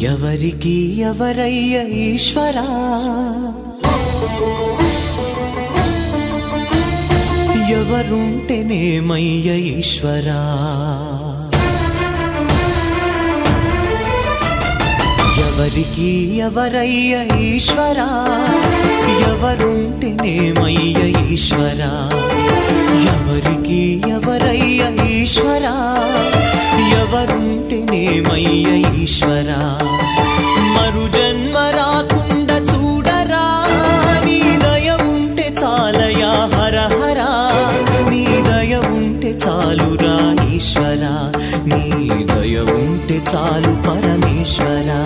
ఎవరికి ఎవరయ్య ఈశ్వరా, ఎవరుంటేనేమయ్య ఈశ్వరా, ఎవరికి ఎవరయ్య ఈశ్వరా, ఎవరుంటేనేమయ్య ఈశ్వరా, ఎవరికి ఎవరయ్య ఈశ్వరా, ఎవరుంటేనేమయ్య ఈశ్వరా. మరు జన్మ రాకుండా చూడరా, నీ దయ ఉంటే చాలయా హర హరా, నీ దయ ఉంటే చాలురా ఈశ్వరా, నీ దయ ఉంటే చాలు పరమేశ్వరా.